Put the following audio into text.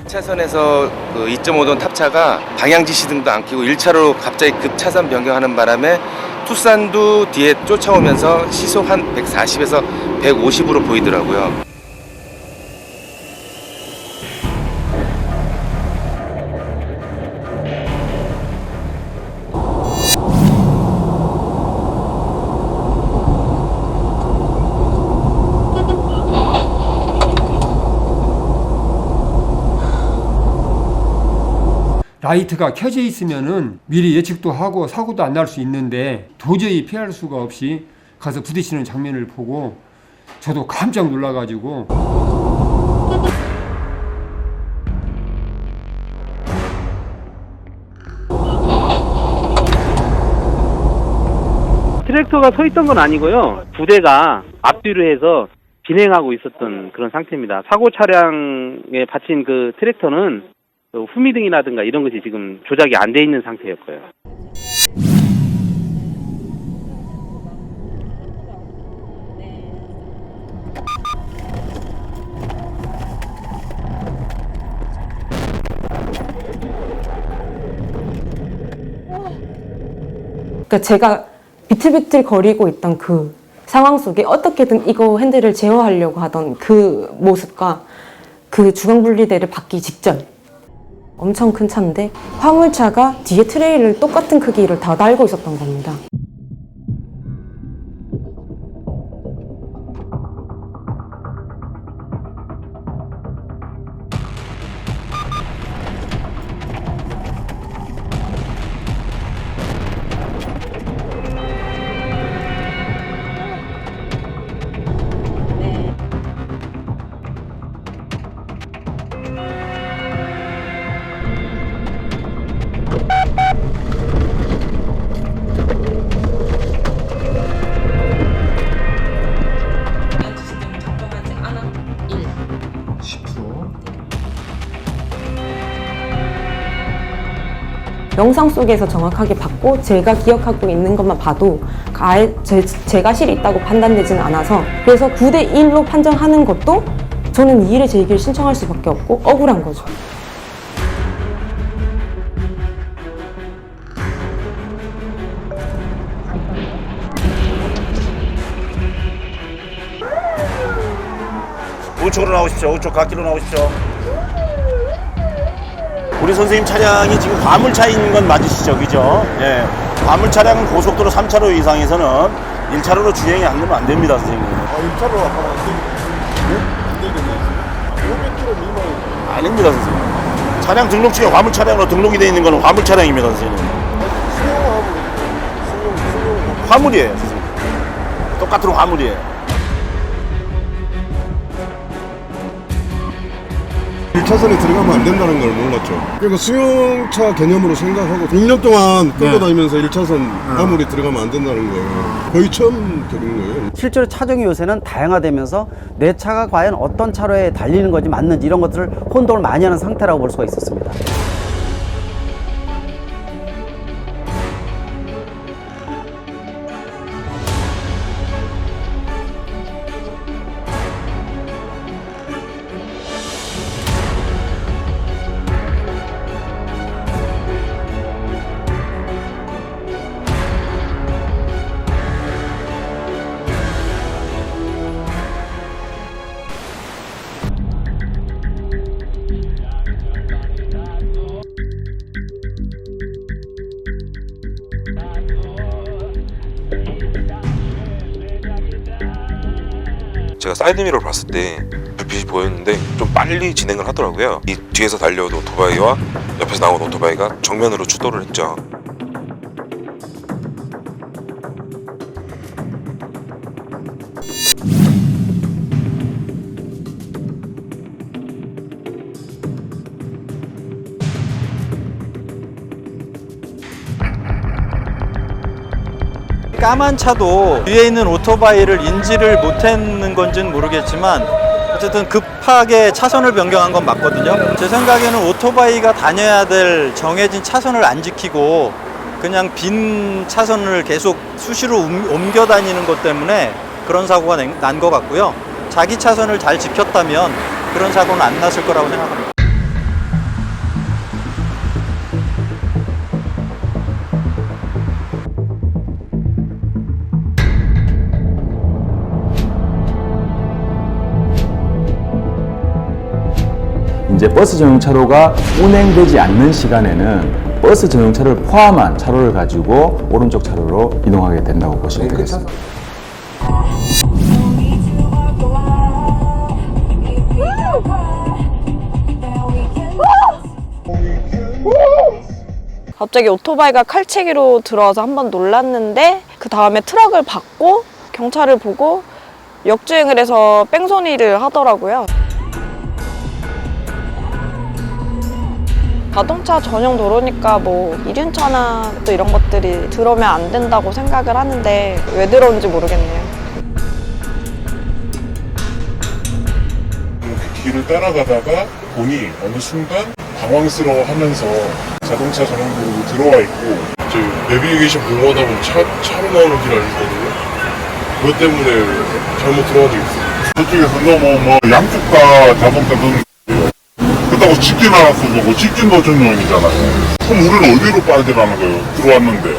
차선에서 그 2.5톤 탑차가 방향 지시등도 안 켜고 1차로로 갑자기 급차선 변경하는 바람에 투싼도 뒤에 쫓아오면서 시속 한 140에서 150으로 보이더라고요. 라이트가 켜져 있으면은 미리 예측도 하고 사고도 안 날 수 있는데 도저히 피할 수가 없이 가서 부딪히는 장면을 보고 저도 깜짝 놀라가지고 트랙터가 서 있던 건 아니고요. 부대가 앞뒤로 해서 진행하고 있었던 그런 상태입니다. 사고 차량에 받친 그 트랙터는 후미등이라든가 이런 것이 지금 조작이 안 돼 있는 상태였고요. 그러니까 제가 비틀비틀 거리고 있던 그 상황 속에 어떻게든 이거 핸들을 제어하려고 하던 그 모습과 그 중앙분리대를 받기 직전 엄청 큰 차인데 화물차가 뒤에 트레일을 똑같은 크기를 다 달고 있었던 겁니다. 영상 속에서 정확하게 봤고 제가 기억하고 있는 것만 봐도 제가 실이 있다고 판단되지는 않아서 그래서 9대1로 판정하는 것도 저는 이의를 제기를 신청할 수밖에 없고 억울한 거죠. 우측으로 나오십시오. 우측 갓길로 나오십시오. 우리 선생님 차량이 지금 화물차인 건 맞으시죠? 그죠? 예. 화물 차량은 고속도로 3차로 이상에서는 1차로로 주행이 안 되면 안 됩니다, 선생님. 1차로 아까 안 되겠네요. 500km 미만이죠. 아닙니다, 선생님. 차량 등록증에 화물 차량으로 등록이 되어 있는 건 화물 차량입니다, 선생님. 수용. 화물이에요, 선생님. 똑같은 화물이에요. 1차선에 들어가면 안 된다는 걸 몰랐죠. 그러니까 수용차 개념으로 생각하고 6년 동안 끌고 다니면서 1차선 화물이 들어가면 안 된다는 거예요. 거의 처음 들은 거예요. 실제로 차종이 요새는 다양화되면서 내 차가 과연 어떤 차로에 달리는 건지 맞는지 이런 것들을 혼동을 많이 하는 상태라고 볼 수가 있었습니다. 제가 사이드미러를 봤을 때 불빛이 보였는데 좀 빨리 진행을 하더라고요. 이 뒤에서 달려온 오토바이와 옆에서 나온 오토바이가 정면으로 추돌을 했죠. 까만 차도 뒤에 있는 오토바이를 인지를 못했는 건지는 모르겠지만 어쨌든 급하게 차선을 변경한 건 맞거든요. 제 생각에는 오토바이가 다녀야 될 정해진 차선을 안 지키고 그냥 빈 차선을 계속 수시로 옮겨 다니는 것 때문에 그런 사고가 난 것 같고요. 자기 차선을 잘 지켰다면 그런 사고는 안 났을 거라고 생각합니다. 이제 버스 전용 차로가 운행되지 않는 시간에는 버스 전용 차로를 포함한 차로를 가지고 오른쪽 차로로 이동하게 된다고 보시면 되겠습니다. 갑자기 오토바이가 칼치기로 들어와서 한번 놀랐는데 그 다음에 트럭을 받고 경찰을 보고 역주행을 해서 뺑소니를 하더라고요. 자동차 전용 도로니까 뭐 이륜차나 또 이런 것들이 들어오면 안 된다고 생각을 하는데 왜 들어오는지 모르겠네요. 길을 따라가다가 보니 어느 순간 당황스러워하면서 자동차 전용 도로로 들어와 있고 저 내비게이션 보고 하다 보면 차로 나오는 길 아니거든요. 그것 때문에 잘못 들어가도 있어요. 저쪽에서 뭐 양쪽 다 자동차 넣는 그렇다고 직진 알았어. 저거 직진 도전용이잖아요. 그럼 우리는 어디로 빠지라는 거예요? 들어왔는데.